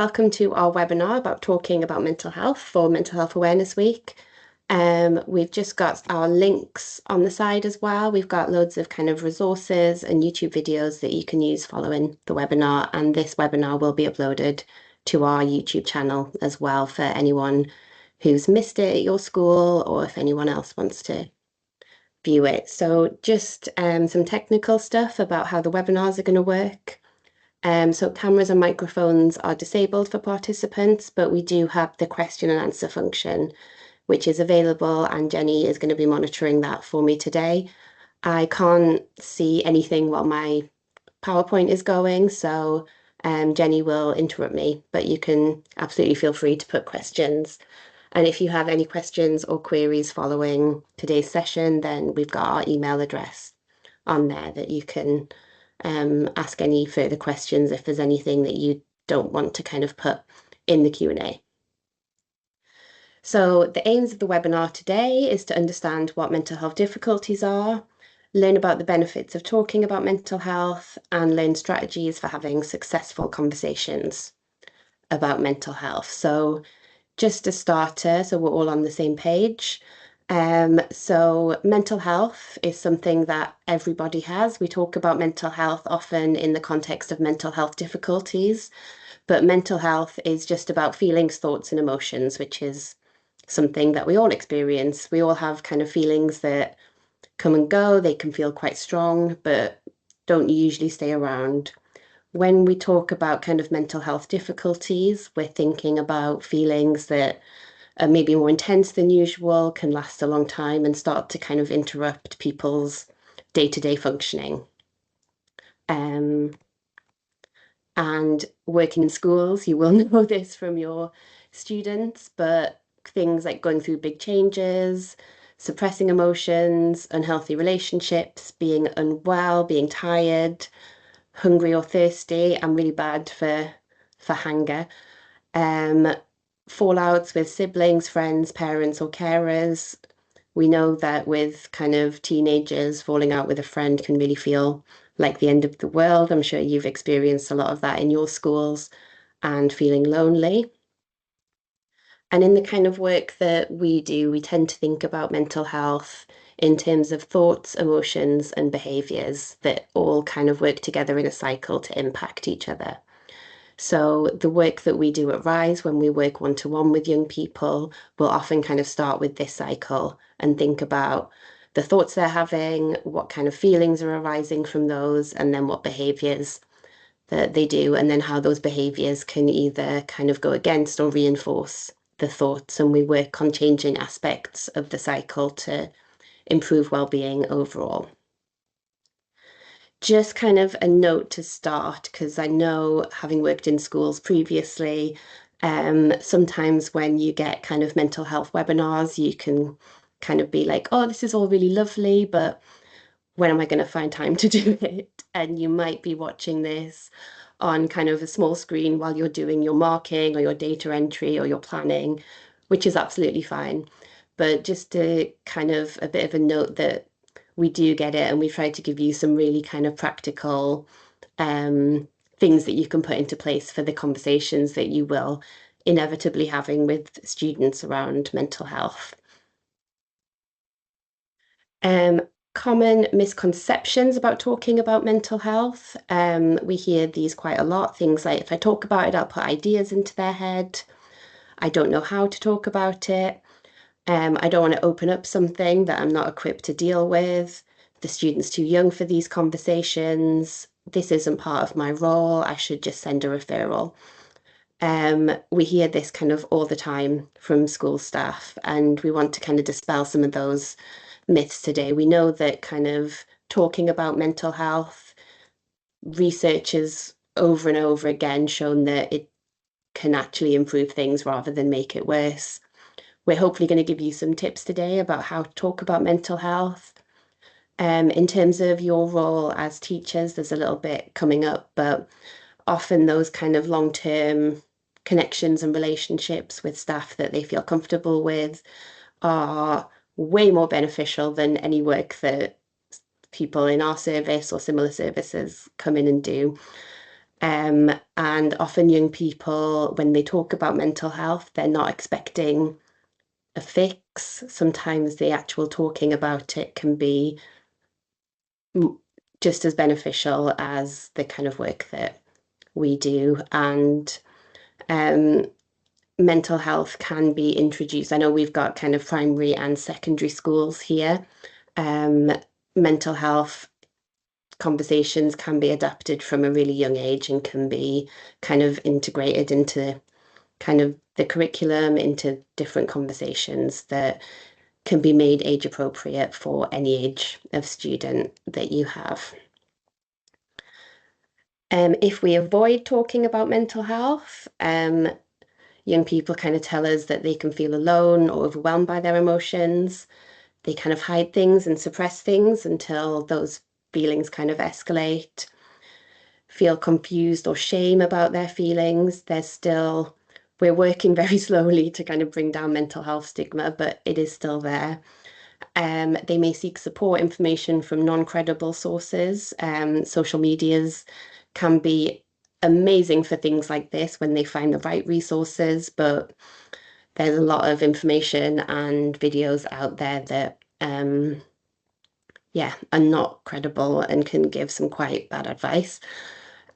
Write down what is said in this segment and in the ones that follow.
Welcome to our webinar about talking about mental health for Mental Health Awareness Week. We've just got our links on the side as well. We've got loads of kind of resources and YouTube videos that you can use following the webinar, and this webinar will be uploaded to our YouTube channel as well for anyone who's missed it at your school or if anyone else wants to view it. So just some technical stuff about how the webinars are going to work. So cameras and microphones are disabled for participants, but we do have the question and answer function, which is available, and Jenny is going to be monitoring that for me today. I can't see anything while my PowerPoint is going, so Jenny will interrupt me, but you can absolutely feel free to put questions. And if you have any questions or queries following today's session, then we've got our email address on there that you can ask any further questions if there's anything that you don't want to kind of put in the Q&A. So the aims of the webinar today is to understand what mental health difficulties are, learn about the benefits of talking about mental health, and learn strategies for having successful conversations about mental health. So just a starter, so we're all on the same page. So mental health is something that everybody has. We talk about mental health often in the context of mental health difficulties, but mental health is just about feelings, thoughts, and emotions, which is something that we all experience. We all have kind of feelings that come and go. They can feel quite strong, but don't usually stay around. When we talk about kind of mental health difficulties, we're thinking about feelings that are maybe more intense than usual, can last a long time, and start to kind of interrupt people's day-to-day functioning. And working in schools, you will know this from your students, but things like going through big changes, suppressing emotions, unhealthy relationships, being unwell, being tired, hungry or thirsty, and really bad for hunger. Fallouts with siblings, friends, parents, or carers. We know that with kind of teenagers, falling out with a friend can really feel like the end of the world. I'm sure you've experienced a lot of that in your schools, and feeling lonely. And in the kind of work that we do, we tend to think about mental health in terms of thoughts, emotions, and behaviors that all kind of work together in a cycle to impact each other. So the work that we do at Rise, when we work one-to-one with young people, will often kind of start with this cycle and think about the thoughts they're having, what kind of feelings are arising from those, and then what behaviors that they do, and then how those behaviors can either kind of go against or reinforce the thoughts. And we work on changing aspects of the cycle to improve well-being overall. Just kind of a note to start, because I know, having worked in schools previously, sometimes when you get kind of mental health webinars, you can kind of be like, oh, this is all really lovely, but when am I going to find time to do it? And you might be watching this on kind of a small screen while you're doing your marking or your data entry or your planning, which is absolutely fine. But just to kind of a bit of a note that we do get it, and we try to give you some really kind of practical things that you can put into place for the conversations that you will inevitably having with students around mental health. Common misconceptions about talking about mental health. We hear these quite a lot. Things like, if I talk about it, I'll put ideas into their head. I don't know how to talk about it. I don't want to open up something that I'm not equipped to deal with. The student's too young for these conversations. This isn't part of my role. I should just send a referral. We hear this kind of all the time from school staff, and we want to kind of dispel some of those myths today. We know that kind of talking about mental health, research has over and over again shown that it can actually improve things rather than make it worse. We're hopefully going to give you some tips today about how to talk about mental health. In terms of your role as teachers, there's a little bit coming up, but often those kind of long-term connections and relationships with staff that they feel comfortable with are way more beneficial than any work that people in our service or similar services come in and do. And often young people, when they talk about mental health, they're not expecting a fix. Sometimes the actual talking about it can be just as beneficial as the kind of work that we do. And um, mental health can be introduced. I know we've got kind of primary and secondary schools here. Um, Mental health conversations can be adapted from a really young age and can be kind of integrated into kind of the curriculum, into different conversations that can be made age appropriate for any age of student that you have. If we avoid talking about mental health, young people kind of tell us that they can feel alone or overwhelmed by their emotions. They kind of hide things and suppress things until those feelings kind of escalate, feel confused or shame about their feelings. We're working very slowly to kind of bring down mental health stigma, but it is still there. They may seek support information from non-credible sources. Social medias can be amazing for things like this when they find the right resources, but there's a lot of information and videos out there that yeah, are not credible and can give some quite bad advice.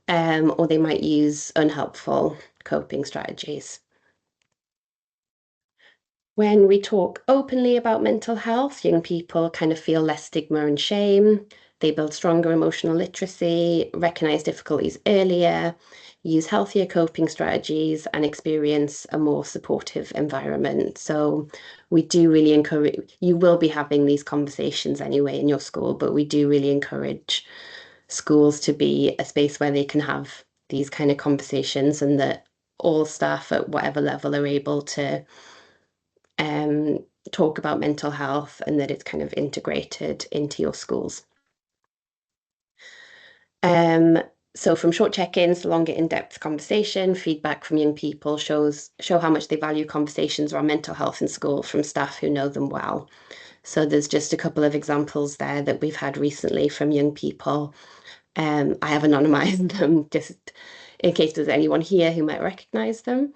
Or they might use unhelpful coping strategies. When we talk openly about mental health, young people kind of feel less stigma and shame. They build stronger emotional literacy, recognize difficulties earlier, use healthier coping strategies, and experience a more supportive environment. So, we do really encourage, you will be having these conversations anyway in your school, but we do really encourage schools to be a space where they can have these kind of conversations and that all staff at whatever level are able to um, talk about mental health and that it's kind of integrated into your schools. Um, so from short check-ins to longer in-depth conversation, feedback from young people show how much they value conversations around mental health in school from staff who know them well. So there's just a couple of examples there that we've had recently from young people. I have anonymized them just in case there's anyone here who might recognize them.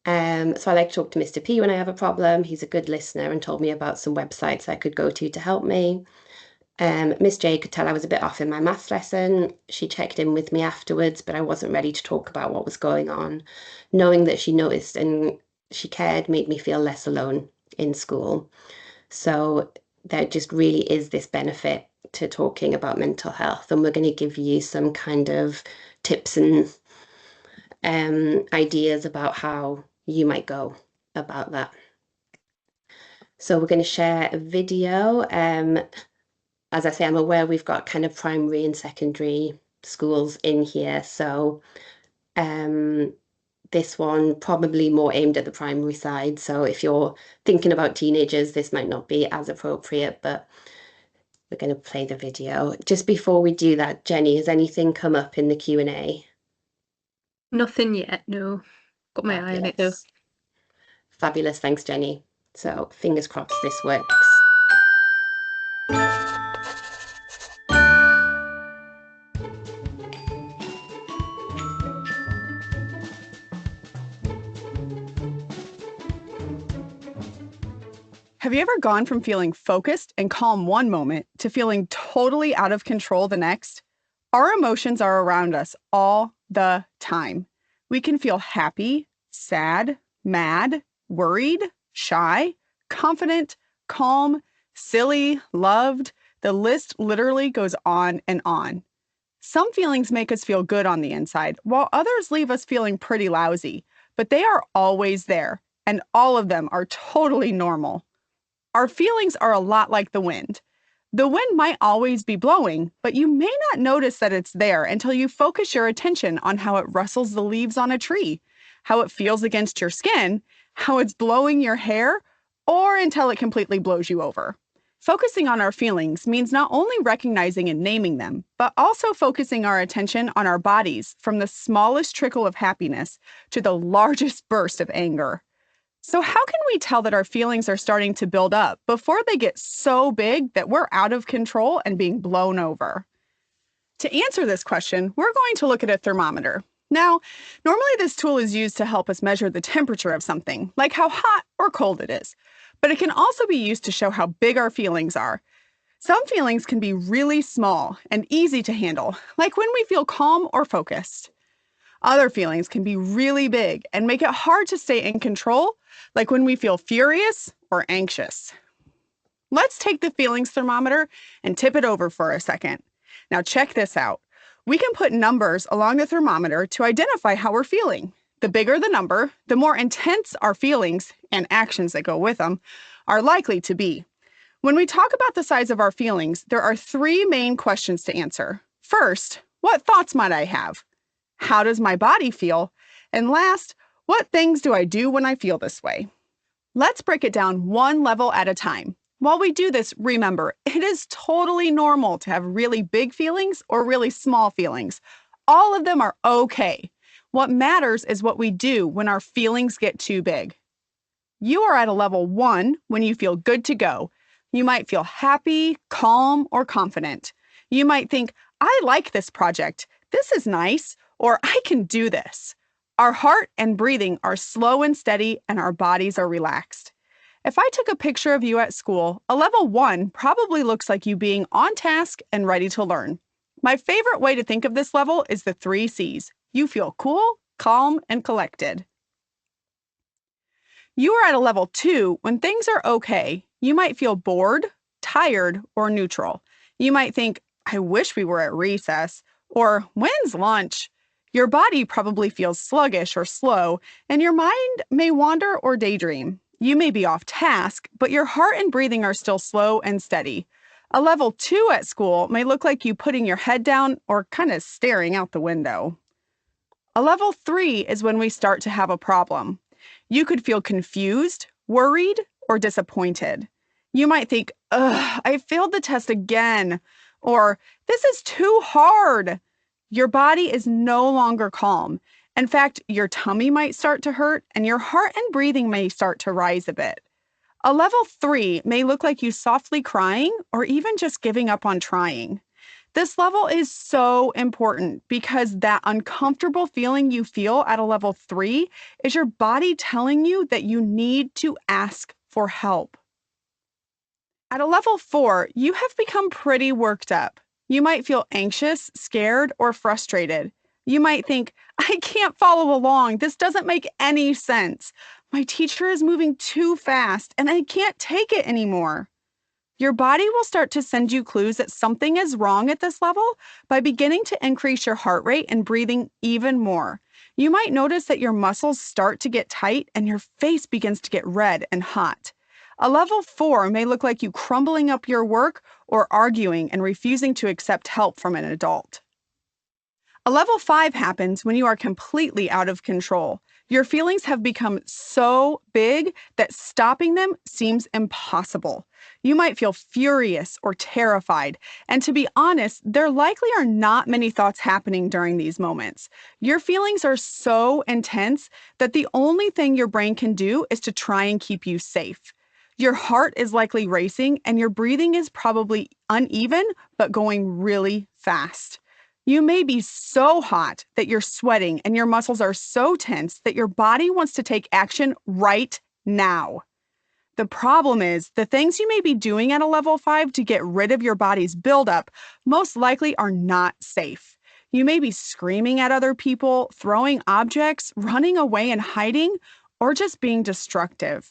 So I like to talk to Mr. P when I have a problem. He's a good listener and told me about some websites I could go to help me. Miss J could tell I was a bit off in my maths lesson. She checked in with me afterwards, but I wasn't ready to talk about what was going on. Knowing that she noticed and she cared made me feel less alone in school. So there just really is this benefit to talking about mental health, and we're going to give you some kind of tips and ideas about how you might go about that. So we're going to share a video. As I say, I'm aware we've got kind of primary and secondary schools in here. So this one probably more aimed at the primary side. So if you're thinking about teenagers, this might not be as appropriate, but we're going to play the video. Just before we do that, Jenny, has anything come up in the Q&A? Nothing yet, no. Got my eye on it though. Fabulous, thanks, Jenny. So fingers crossed this works. Have you ever gone from feeling focused and calm one moment to feeling totally out of control the next? Our emotions are around us all the time. We can feel happy, sad, mad, worried, shy, confident, calm, silly, loved. The list literally goes on and on. Some feelings make us feel good on the inside, while others leave us feeling pretty lousy, but they are always there, and all of them are totally normal. Our feelings are a lot like the wind. The wind might always be blowing, but you may not notice that it's there until you focus your attention on how it rustles the leaves on a tree, how it feels against your skin, how it's blowing your hair, or until it completely blows you over. Focusing on our feelings means not only recognizing and naming them, but also focusing our attention on our bodies from the smallest trickle of happiness to the largest burst of anger. So how can we tell that our feelings are starting to build up before they get so big that we're out of control and being blown over? To answer this question, we're going to look at a thermometer. Now, normally this tool is used to help us measure the temperature of something, like how hot or cold it is. But it can also be used to show how big our feelings are. Some feelings can be really small and easy to handle, like when we feel calm or focused. Other feelings can be really big and make it hard to stay in control, like when we feel furious or anxious. Let's take the feelings thermometer and tip it over for a second. Now check this out. We can put numbers along the thermometer to identify how we're feeling. The bigger the number, the more intense our feelings and actions that go with them are likely to be. When we talk about the size of our feelings, there are three main questions to answer. First, what thoughts might I have? How does my body feel? And last, what things do I do when I feel this way? Let's break it down one level at a time. While we do this, remember, it is totally normal to have really big feelings or really small feelings. All of them are okay. What matters is what we do when our feelings get too big. You are at a level 1 when you feel good to go. You might feel happy, calm, or confident. You might think, I like this project. This is nice, or I can do this. Our heart and breathing are slow and steady, and our bodies are relaxed. If I took a picture of you at school, a level 1 probably looks like you being on task and ready to learn. My favorite way to think of this level is the 3 C's. You feel cool, calm, and collected. You are at a level 2 when things are okay. You might feel bored, tired, or neutral. You might think, I wish we were at recess, or when's lunch? Your body probably feels sluggish or slow, and your mind may wander or daydream. You may be off task, but your heart and breathing are still slow and steady. A level 2 at school may look like you putting your head down or kind of staring out the window. A level 3 is when we start to have a problem. You could feel confused, worried, or disappointed. You might think, ugh, I failed the test again, or this is too hard. Your body is no longer calm. In fact, your tummy might start to hurt and your heart and breathing may start to rise a bit. A level 3 may look like you softly crying or even just giving up on trying. This level is so important because that uncomfortable feeling you feel at a level 3 is your body telling you that you need to ask for help. At a level 4, you have become pretty worked up. You might feel anxious, scared, or frustrated. You might think, I can't follow along. This doesn't make any sense. My teacher is moving too fast and I can't take it anymore. Your body will start to send you clues that something is wrong at this level by beginning to increase your heart rate and breathing even more. You might notice that your muscles start to get tight and your face begins to get red and hot. A level 4 may look like you crumbling up your work or arguing and refusing to accept help from an adult. A level 5 happens when you are completely out of control. Your feelings have become so big that stopping them seems impossible. You might feel furious or terrified, and to be honest, there likely are not many thoughts happening during these moments. Your feelings are so intense that the only thing your brain can do is to try and keep you safe. Your heart is likely racing, and your breathing is probably uneven, but going really fast. You may be so hot that you're sweating and your muscles are so tense that your body wants to take action right now. The problem is the things you may be doing at a level 5 to get rid of your body's buildup most likely are not safe. You may be screaming at other people, throwing objects, running away and hiding, or just being destructive.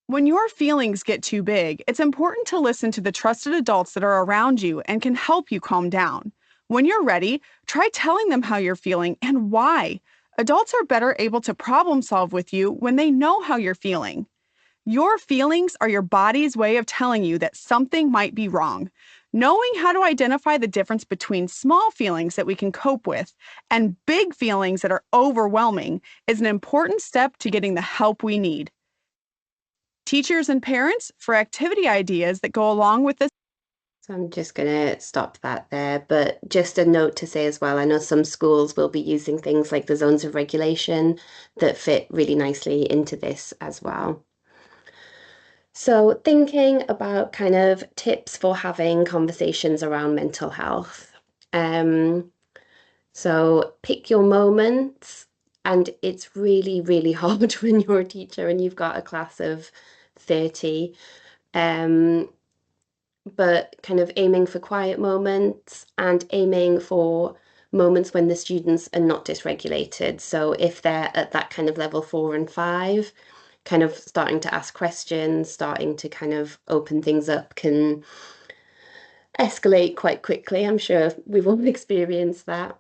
When your feelings get too big, it's important to listen to the trusted adults that are around you and can help you calm down. When you're ready, try telling them how you're feeling and why. Adults are better able to problem solve with you when they know how you're feeling. Your feelings are your body's way of telling you that something might be wrong. Knowing how to identify the difference between small feelings that we can cope with and big feelings that are overwhelming is an important step to getting the help we need. Teachers and parents, for activity ideas that go along with this. So I'm just going to stop that there, but just a note to say as well, I know some schools will be using things like the zones of regulation that fit really nicely into this as well. So thinking about kind of tips for having conversations around mental health. So pick your moments, and it's really, really hard when you're a teacher and you've got a class of 30. Um, but kind of aiming for quiet moments and aiming for moments when the students are not dysregulated. So if they're at that kind of level 4 and 5, kind of starting to ask questions, starting to kind of open things up can escalate quite quickly. I'm sure we've all experienced that.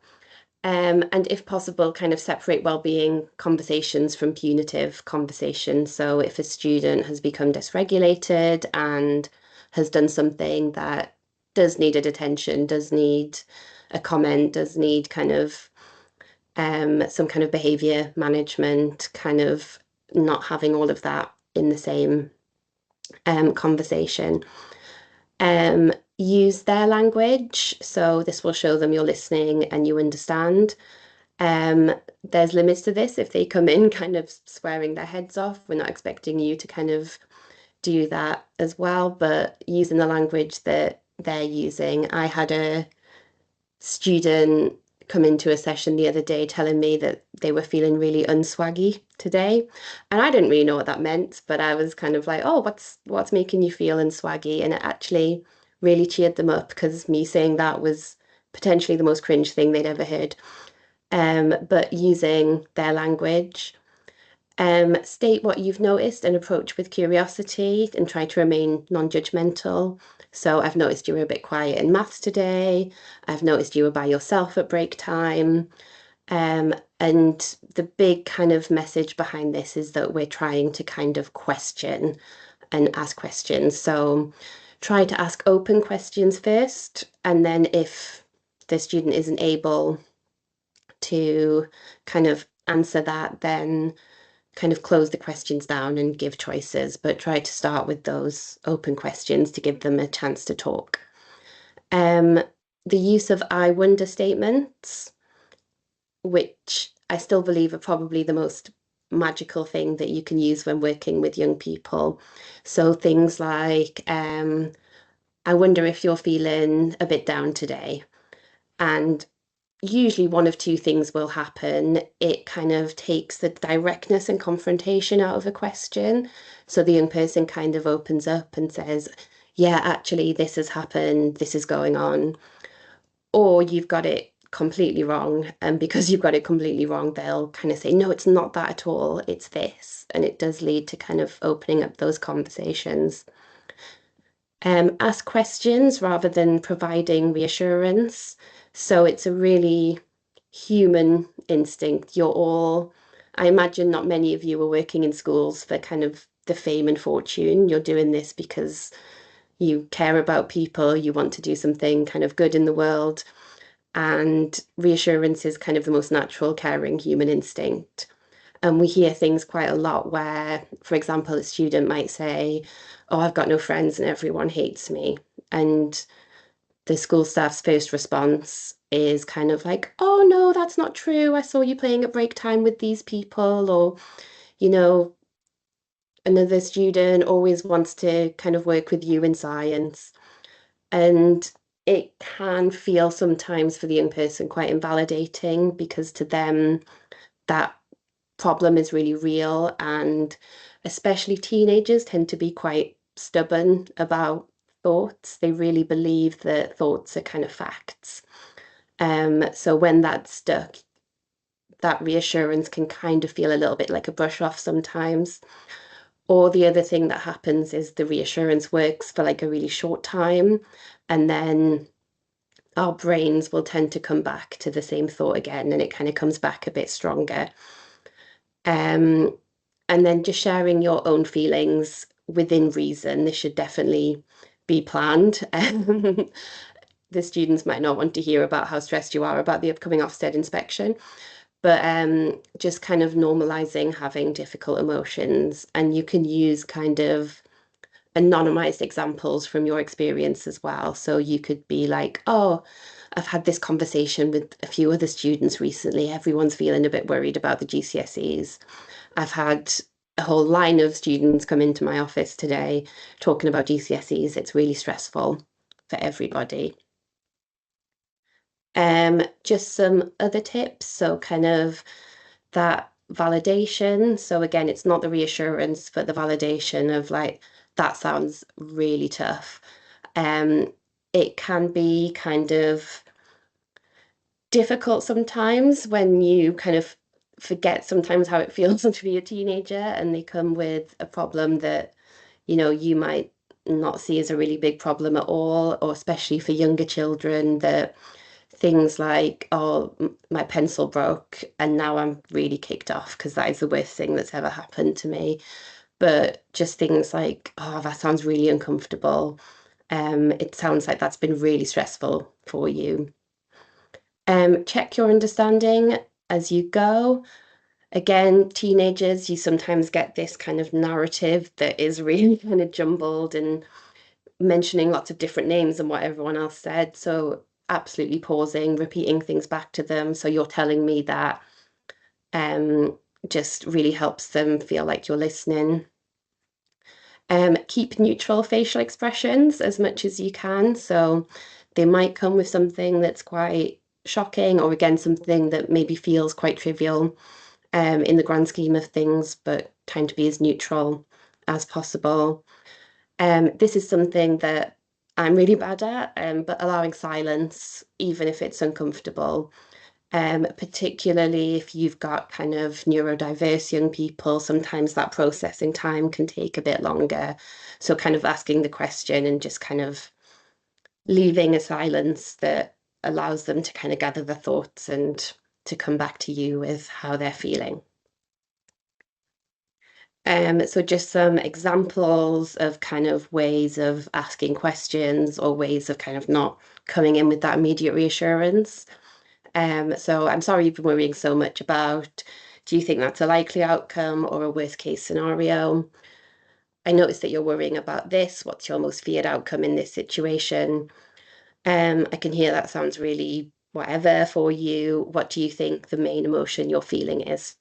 And if possible, kind of separate well-being conversations from punitive conversations. So if a student has become dysregulated and has done something that does need attention, does need a comment, does need kind of some kind of behavior management, kind of not having all of that in the same conversation. Use their language. So this will show them you're listening and you understand. There's limits to this. If they come in kind of swearing their heads off, we're not expecting you to kind of do that as well, but using the language that they're using. I had a student come into a session the other day telling me that they were feeling really unswaggy today. And I didn't really know what that meant, but I was kind of like, oh, what's making you feel unswaggy? And it actually really cheered them up because me saying that was potentially the most cringe thing they'd ever heard. But using their language. State what you've noticed and approach with curiosity and try to remain non-judgmental. So I've noticed you were a bit quiet in maths today. I've noticed you were by yourself at break time. And the big kind of message behind this is that we're trying to kind of question and ask questions. So try to ask open questions first, and then if the student isn't able to kind of answer that, then kind of close the questions down and give choices, but try to start with those open questions to give them a chance to talk. The use of I wonder statements, which I still believe are probably the most magical thing that you can use when working with young people. So things like, I wonder if you're feeling a bit down today. And usually one of two things will happen. It kind of takes the directness and confrontation out of a question. So the young person kind of opens up and says, yeah, actually, this has happened, this is going on. Or you've got it completely wrong. And because you've got it completely wrong, they'll kind of say, no, it's not that at all, it's this. And it does lead to kind of opening up those conversations. Ask questions rather than providing reassurance. So it's a really human instinct. I imagine not many of you are working in schools for kind of the fame and fortune. You're doing this because you care about people, you want to do something kind of good in the world. And reassurance is kind of the most natural, caring human instinct. And we hear things quite a lot where, for example, a student might say, oh, I've got no friends and everyone hates me. And the school staff's first response is kind of like, oh, no, that's not true. I saw you playing at break time with these people. Or, you know, another student always wants to kind of work with you in science. And it can feel sometimes for the young person quite invalidating because to them, that problem is really real, and especially teenagers tend to be quite stubborn about thoughts. They really believe that thoughts are kind of facts. So when that's stuck, that reassurance can kind of feel a little bit like a brush off sometimes. Or the other thing that happens is the reassurance works for like a really short time, and then our brains will tend to come back to the same thought again, and it kind of comes back a bit stronger. And then just sharing your own feelings within reason. This should definitely be planned. The students might not want to hear about how stressed you are about the upcoming Ofsted inspection, but just kind of normalizing having difficult emotions. And you can use kind of anonymized examples from your experience as well. So you could be like, oh, I've had this conversation with a few other students recently. Everyone's feeling a bit worried about the GCSEs. I've had a whole line of students come into my office today talking about GCSEs. It's really stressful for everybody. Just some other tips. So kind of that validation. So again, it's not the reassurance, but the validation of like, that sounds really tough. Um, it can be kind of difficult sometimes when you kind of forget sometimes how it feels to be a teenager and they come with a problem that, you might not see as a really big problem at all, or especially for younger children, that things like, oh, my pencil broke and now I'm really kicked off because that is the worst thing that's ever happened to me. But just things like, oh, that sounds really uncomfortable. It sounds like that's been really stressful for you. Check your understanding as you go. Again, teenagers, you sometimes get this kind of narrative that is really kind of jumbled and mentioning lots of different names and what everyone else said. So absolutely pausing, repeating things back to them. So you're telling me that just really helps them feel like you're listening. Keep neutral facial expressions as much as you can. So they might come with something that's quite shocking, or again, something that maybe feels quite trivial in the grand scheme of things, but trying to be as neutral as possible. This is something that I'm really bad at, but allowing silence, even if it's uncomfortable, particularly if you've got kind of neurodiverse young people, sometimes that processing time can take a bit longer. So, kind of asking the question and just kind of leaving a silence that allows them to kind of gather their thoughts and to come back to you with how they're feeling. So just some examples of kind of ways of asking questions or ways of kind of not coming in with that immediate reassurance. So I'm sorry you've been worrying so much about, do you think that's a likely outcome or a worst case scenario? I noticed that you're worrying about this. What's your most feared outcome in this situation? I can hear that sounds really whatever for you. What do you think the main emotion you're feeling is?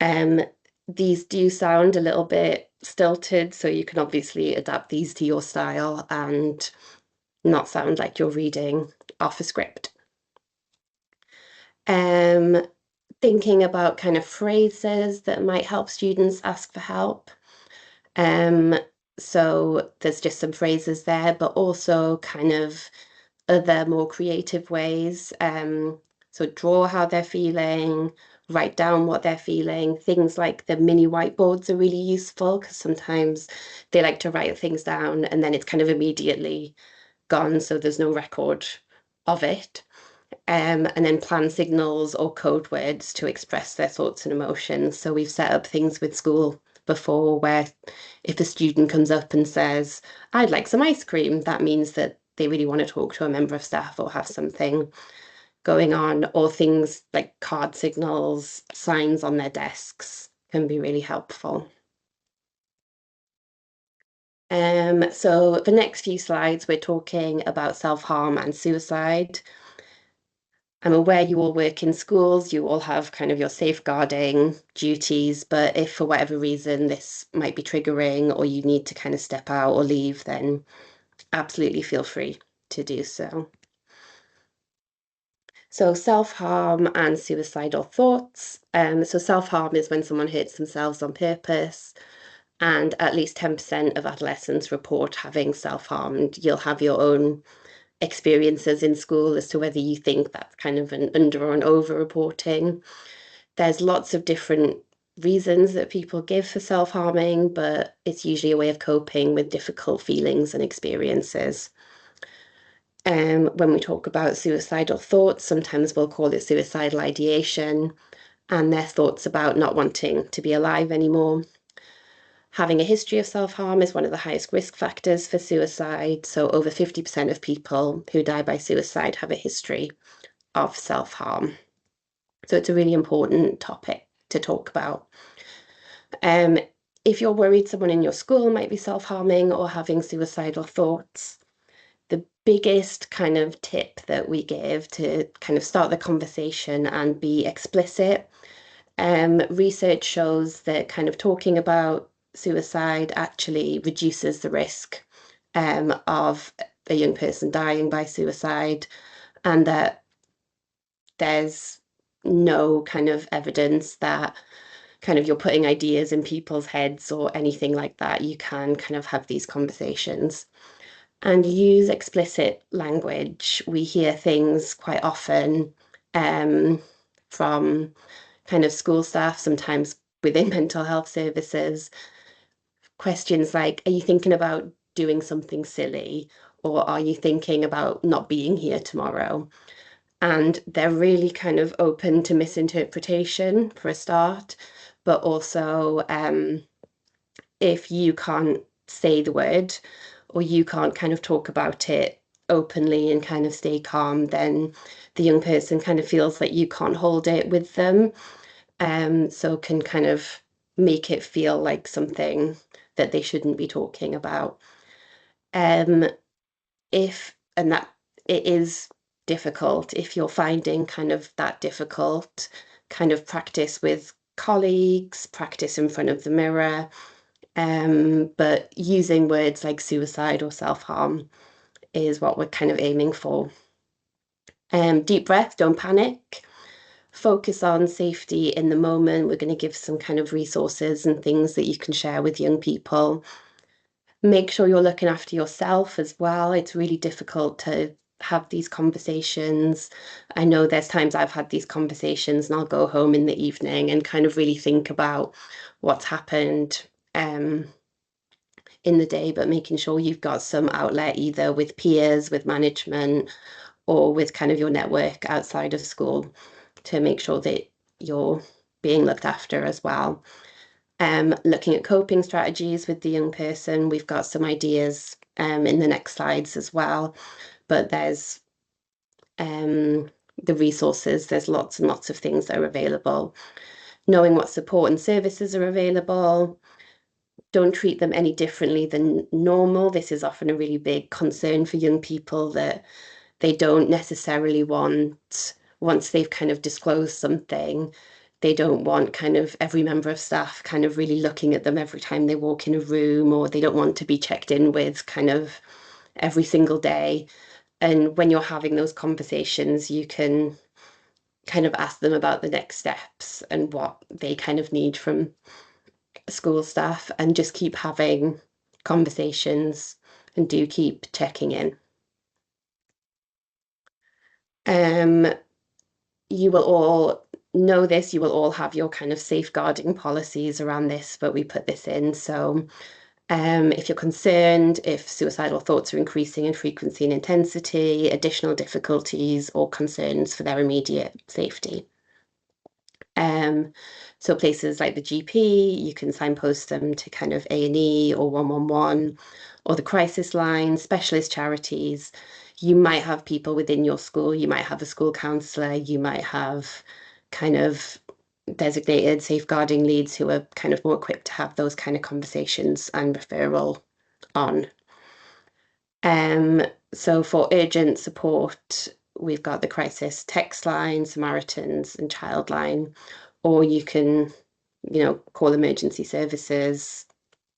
Um, these do sound a little bit stilted, so you can obviously adapt these to your style and not sound like you're reading off a script. Thinking about kind of phrases that might help students ask for help. Um, so there's just some phrases there, but also kind of other more creative ways. So draw how they're feeling, write down what they're feeling. Things like the mini whiteboards are really useful because sometimes they like to write things down and then it's kind of immediately gone, so there's no record of it. And then plan signals or code words to express their thoughts and emotions. So we've set up things with school before where if a student comes up and says, I'd like some ice cream, that means that they really want to talk to a member of staff or have something going on, or things like card signals, signs on their desks can be really helpful. So the next few slides, we're talking about self-harm and suicide. I'm aware you all work in schools, you all have kind of your safeguarding duties, but if for whatever reason this might be triggering or you need to kind of step out or leave, then absolutely feel free to do so. So self-harm and suicidal thoughts. So self-harm is when someone hurts themselves on purpose, and at least 10% of adolescents report having self-harmed. You'll have your own experiences in school as to whether you think that's kind of an under or an over reporting. There's lots of different reasons that people give for self-harming, but it's usually a way of coping with difficult feelings and experiences. When we talk about suicidal thoughts, sometimes we'll call it suicidal ideation, and their thoughts about not wanting to be alive anymore. Having a history of self-harm is one of the highest risk factors for suicide. So over 50% of people who die by suicide have a history of self-harm. So it's a really important topic to talk about. If you're worried someone in your school might be self-harming or having suicidal thoughts, the biggest kind of tip that we give to kind of start the conversation and be explicit, research shows that kind of talking about suicide actually reduces the risk of a young person dying by suicide, and that there's no kind of evidence that kind of you're putting ideas in people's heads or anything like that. You can kind of have these conversations and use explicit language. We hear things quite often from kind of school staff, sometimes within mental health services. Questions like, are you thinking about doing something silly? Or are you thinking about not being here tomorrow? And they're really kind of open to misinterpretation for a start, but also if you can't say the word or you can't kind of talk about it openly and kind of stay calm, then the young person kind of feels like you can't hold it with them. So can kind of make it feel like something that they shouldn't be talking about. And that it is difficult, if you're finding kind of that difficult, kind of practice with colleagues, practice in front of the mirror, but using words like suicide or self-harm is what we're kind of aiming for. Deep breath, don't panic. Focus on safety in the moment. We're going to give some kind of resources and things that you can share with young people. Make sure you're looking after yourself as well. It's really difficult to have these conversations. I know there's times I've had these conversations and I'll go home in the evening and kind of really think about what's happened in the day, but making sure you've got some outlet either with peers, with management, or with kind of your network outside of school to make sure that you're being looked after as well. Looking at coping strategies with the young person, we've got some ideas in the next slides as well, but there's the resources, there's lots and lots of things that are available. Knowing what support and services are available. Don't treat them any differently than normal. This is often a really big concern for young people, that they don't necessarily want, once they've kind of disclosed something, they don't want kind of every member of staff kind of really looking at them every time they walk in a room, or they don't want to be checked in with kind of every single day. And when you're having those conversations, you can kind of ask them about the next steps and what they kind of need from school staff, and just keep having conversations and do keep checking in. You will all know this, you will all have your kind of safeguarding policies around this, but we put this in. So if you're concerned, if suicidal thoughts are increasing in frequency and intensity, additional difficulties or concerns for their immediate safety. So places like the GP, you can signpost them to kind of A&E or 111 or the crisis line, specialist charities. You might have people within your school, you might have a school counsellor, you might have kind of designated safeguarding leads who are kind of more equipped to have those kind of conversations and referral on. So for urgent support, we've got the crisis text line, Samaritans and Childline, or you can, call emergency services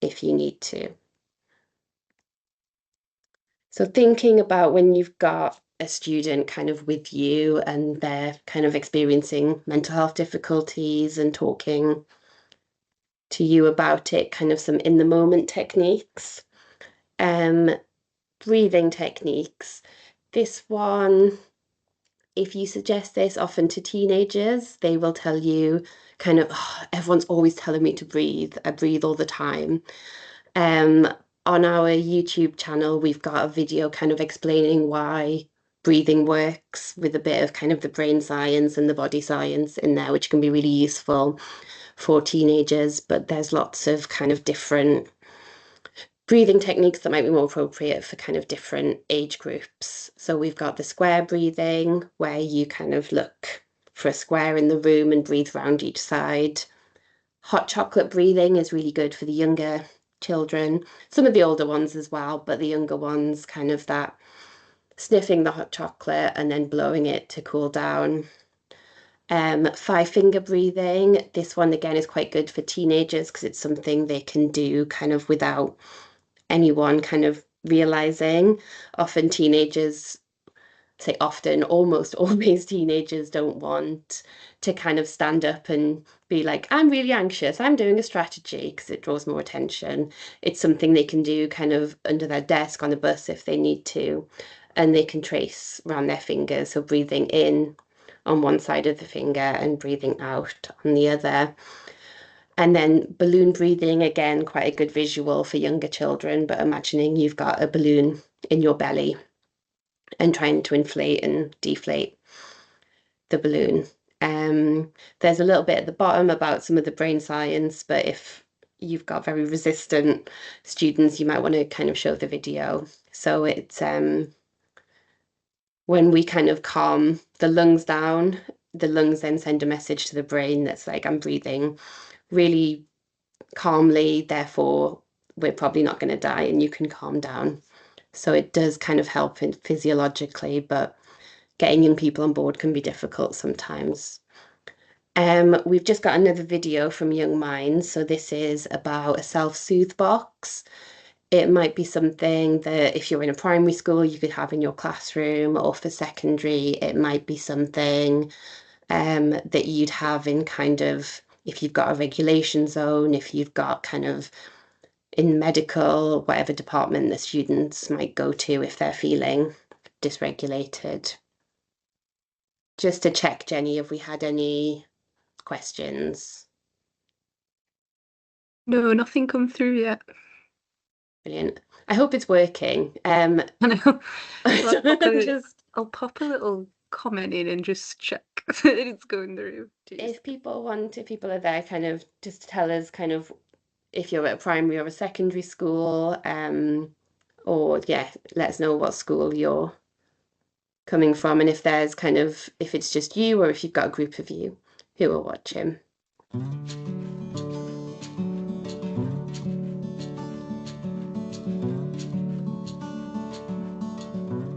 if you need to. So thinking about when you've got a student kind of with you and they're kind of experiencing mental health difficulties and talking to you about it, kind of some in the moment techniques. Breathing techniques. This one, if you suggest this often to teenagers, they will tell you kind of, oh, everyone's always telling me to breathe. I breathe all the time. On our YouTube channel, we've got a video kind of explaining why breathing works, with a bit of kind of the brain science and the body science in there, which can be really useful for teenagers. But there's lots of kind of different breathing techniques that might be more appropriate for kind of different age groups. So we've got the square breathing, where you kind of look for a square in the room and breathe around each side. Hot chocolate breathing is really good for the younger children, some of the older ones as well, but the younger ones, kind of that sniffing the hot chocolate and then blowing it to cool down. 5-finger breathing. This one again is quite good for teenagers because it's something they can do kind of without anyone kind of realizing. Often teenagers say often, almost always teenagers don't want to kind of stand up and be like, I'm really anxious, I'm doing a strategy, because it draws more attention. It's something they can do kind of under their desk on the bus if they need to, and they can trace around their fingers. So breathing in on one side of the finger and breathing out on the other. And then balloon breathing, again, quite a good visual for younger children, but imagining you've got a balloon in your belly and trying to inflate and deflate the balloon. There's a little bit at the bottom about some of the brain science, but if you've got very resistant students, you might want to kind of show the video. So it's when we kind of calm the lungs down, the lungs then send a message to the brain that's like, I'm breathing really calmly, therefore we're probably not going to die and you can calm down. So it does kind of help physiologically, but getting young people on board can be difficult sometimes. We've just got another video from Young Minds. So this is about a self-soothe box. It might be something that if you're in a primary school, you could have in your classroom, or for secondary, it might be something that you'd have in kind of, if you've got a regulation zone, if you've got kind of in medical, whatever department the students might go to if they're feeling dysregulated. Just to check, Jenny, have we had any questions? No, nothing come through yet. Brilliant. I hope it's working. I know. Just I'll pop a little comment in and just check that it's going through. if people are there, kind of just tell us kind of if you're at a primary or a secondary school, or yeah, let us know what school you're coming from, and if there's kind of, if it's just you or if you've got a group of you who are watching.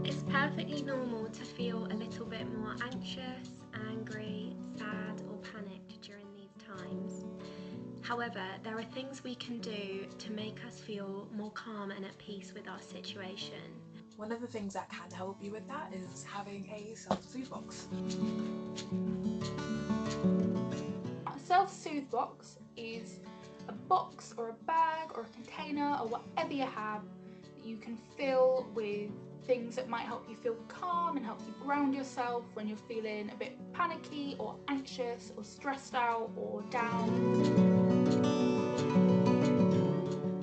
It's perfectly normal to feel a little bit more anxious, angry, sad or panicked during these times. However, there are things we can do to make us feel more calm and at peace with our situation. One of the things that can help you with that is having a self-soothe box. A self-soothe box is a box or a bag or a container or whatever you have that you can fill with things that might help you feel calm and help you ground yourself when you're feeling a bit panicky or anxious or stressed out or down.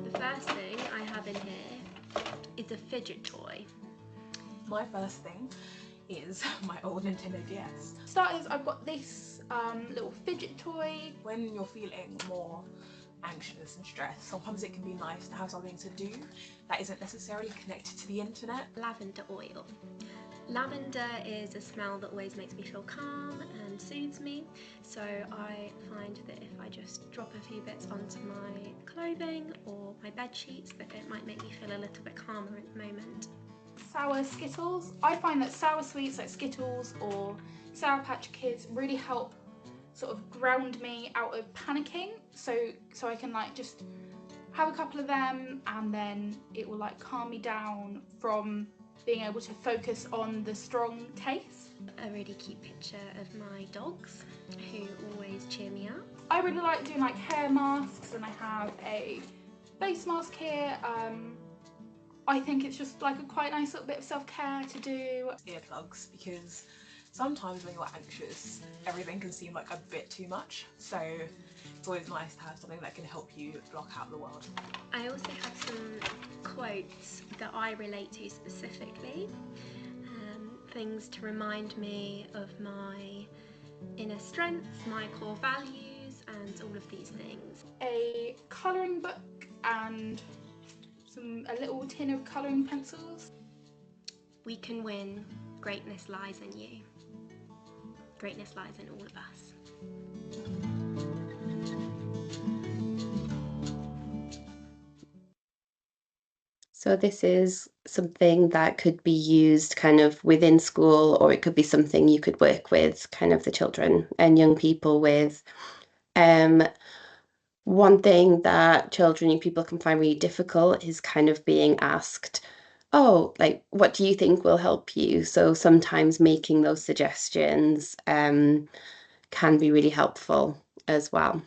The first thing I have in here is a fidget toy. My first thing is my old Nintendo DS. Starters, I've got this little fidget toy. When you're feeling more anxious and stressed, sometimes it can be nice to have something to do that isn't necessarily connected to the internet. Lavender oil. Lavender is a smell that always makes me feel calm and soothes me, so I find that if I just drop a few bits onto my clothing or my bed sheets, that it might make me feel a little bit calmer at the moment. Sour Skittles. I find that sour sweets like Skittles or Sour Patch Kids really help sort of ground me out of panicking, so I can like just have a couple of them and then it will like calm me down from being able to focus on the strong taste. A really cute picture of my dogs who always cheer me up. I really like doing like hair masks, and I have a face mask here. I think it's just like a quite nice little bit of self-care to do. Earplugs, because sometimes when you're anxious, everything can seem like a bit too much, so it's always nice to have something that can help you block out the world. I also have some quotes that I relate to specifically, things to remind me of my inner strengths, my core values, and all of these things. A colouring book and a little tin of colouring pencils. We can win. Greatness lies in you. Greatness lies in all of us. So this is something that could be used kind of within school, or it could be something you could work with kind of the children and young people with. One thing that children and people can find really difficult is kind of being asked oh, like, what do you think will help you? So sometimes making those suggestions can be really helpful as well.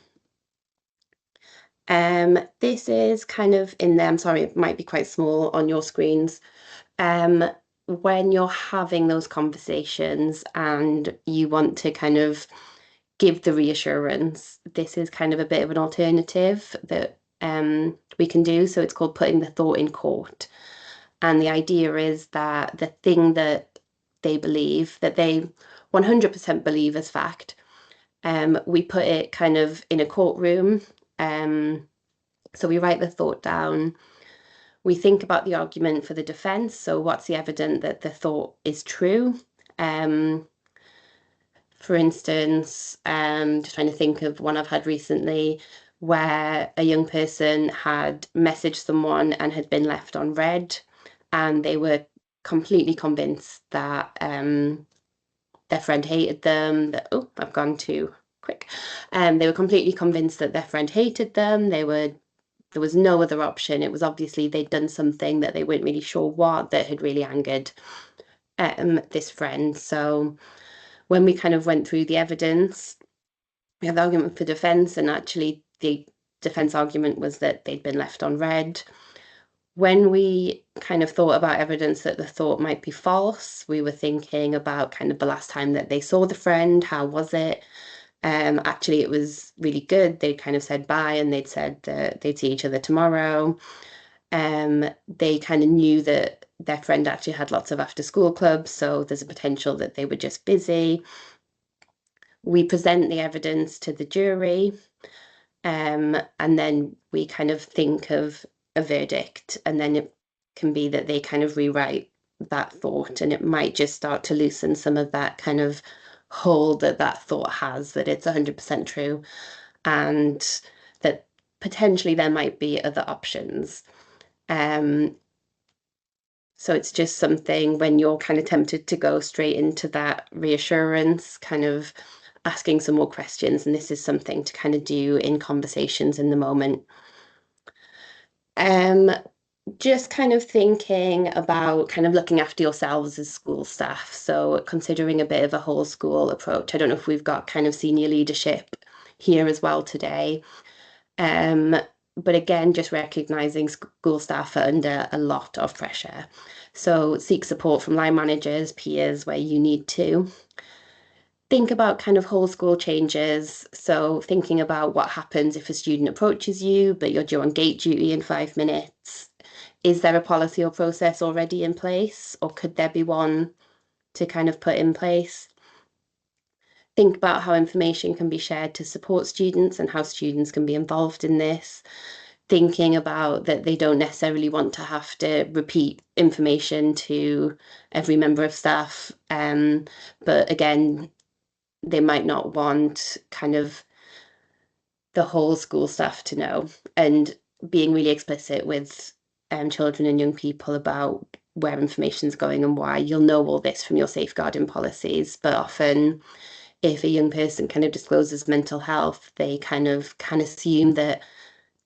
This is kind of in there. I'm sorry, it might be quite small on your screens. When you're having those conversations and you want to kind of give the reassurance, this is kind of a bit of an alternative that we can do. So it's called putting the thought in court. And the idea is that the thing that they believe, that they 100% believe as fact, we put it kind of in a courtroom. So we write the thought down. We think about the argument for the defense. So what's the evidence that the thought is true? For instance, just trying to think of one I've had recently where a young person had messaged someone and had been left on read, and they were completely convinced that their friend hated them. That, oh, I've gone too quick. They were completely convinced that their friend hated them. There was no other option. It was obviously they'd done something that they weren't really sure what, that had really angered this friend. So when we kind of went through the evidence, we had the argument for defense, and actually the defense argument was that they'd been left on read. When we kind of thought about evidence that the thought might be false, we were thinking about kind of the last time that they saw the friend, how was it? Actually, it was really good. They kind of said bye, and they'd said that they'd see each other tomorrow. They kind of knew that their friend actually had lots of after school clubs, so there's a potential that they were just busy. We present the evidence to the jury, and then we kind of think of a verdict, and then it can be that they kind of rewrite that thought, and it might just start to loosen some of that kind of hold that thought has, that it's 100% true, and that potentially there might be other options. So it's just something when you're kind of tempted to go straight into that reassurance, kind of asking some more questions, and this is something to kind of do in conversations in the moment. Just kind of thinking about kind of looking after yourselves as school staff. So considering a bit of a whole school approach. I don't know if we've got kind of senior leadership here as well today. But again, just recognizing school staff are under a lot of pressure. So seek support from line managers, peers where you need to. Think about kind of whole school changes. So thinking about what happens if a student approaches you, but you're due on gate duty in 5 minutes. Is there a policy or process already in place, or could there be one to kind of put in place? Think about how information can be shared to support students and how students can be involved in this. Thinking about that they don't necessarily want to have to repeat information to every member of staff. But again, they might not want kind of the whole school staff to know, and being really explicit with children and young people about where information's going and why. You'll know all this from your safeguarding policies, but often if a young person kind of discloses mental health, they kind of can assume that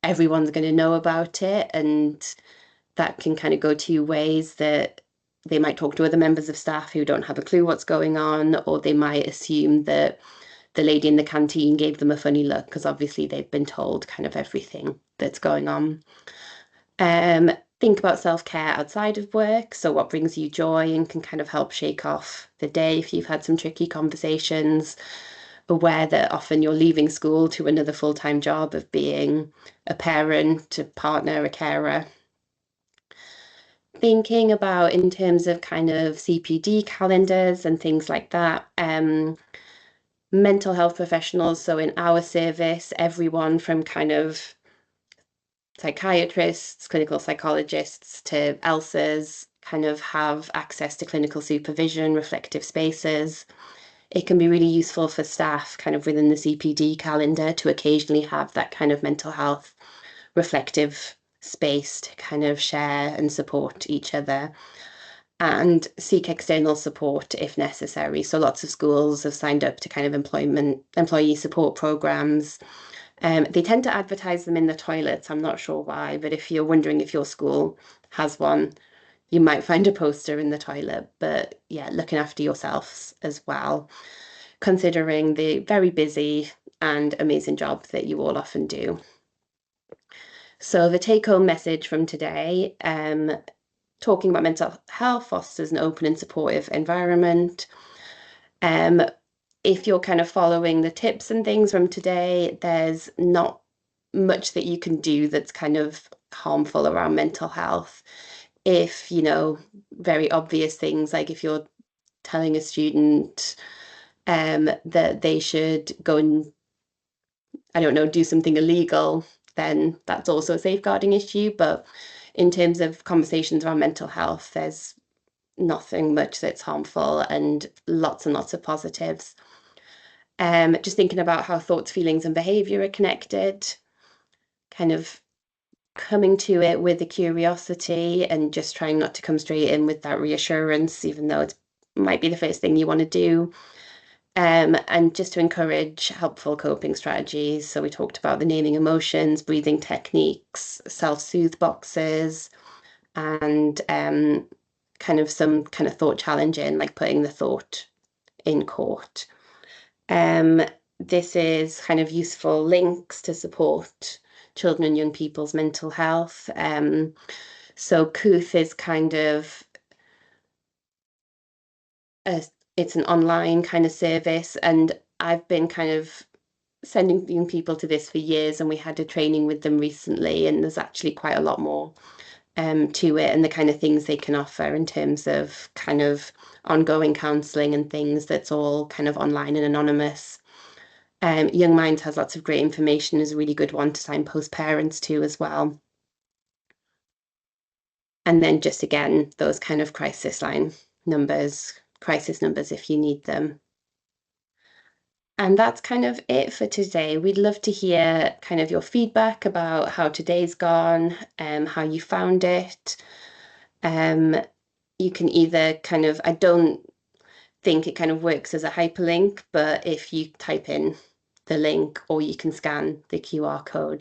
everyone's going to know about it, and that can kind of go two ways, that they might talk to other members of staff who don't have a clue what's going on, or they might assume that the lady in the canteen gave them a funny look because obviously they've been told kind of everything that's going on. Think about self-care outside of work. So what brings you joy and can kind of help shake off the day if you've had some tricky conversations. Aware that often you're leaving school to another full-time job of being a parent, a partner, a carer. Thinking about in terms of kind of CPD calendars and things like that. Mental health professionals, so in our service, everyone from kind of psychiatrists, clinical psychologists to ELSAs kind of have access to clinical supervision, reflective spaces. It can be really useful for staff kind of within the CPD calendar to occasionally have that kind of mental health reflective space to kind of share and support each other, and seek external support if necessary. So lots of schools have signed up to kind of employee support programs. They tend to advertise them in the toilets. I'm not sure why, but if you're wondering if your school has one, you might find a poster in the toilet, but yeah, looking after yourselves as well, considering the very busy and amazing job that you all often do. So the take-home message from today, talking about mental health fosters an open and supportive environment. If you're kind of following the tips and things from today, there's not much that you can do that's kind of harmful around mental health. If, very obvious things, like if you're telling a student that they should go and, I don't know, do something illegal, then that's also a safeguarding issue. But in terms of conversations around mental health, there's nothing much that's harmful and lots of positives. Just thinking about how thoughts, feelings, and behavior are connected, kind of coming to it with a curiosity and just trying not to come straight in with that reassurance, even though it might be the first thing you want to do. And just to encourage helpful coping strategies. So we talked about the naming emotions, breathing techniques, self-soothe boxes, and kind of some kind of thought challenging, like putting the thought in court. This is kind of useful links to support children and young people's mental health. So Kooth is kind of it's an online kind of service, and I've been kind of sending young people to this for years, and we had a training with them recently, and there's actually quite a lot more to it and the kind of things they can offer in terms of kind of ongoing counselling and things that's all kind of online and anonymous. Young Minds has lots of great information, is a really good one to signpost parents to as well. And then just again, those kind of crisis numbers if you need them. And that's kind of it for today. We'd love to hear kind of your feedback about how today's gone, how you found it. You can either kind of, I don't think it kind of works as a hyperlink, but if you type in the link or you can scan the QR code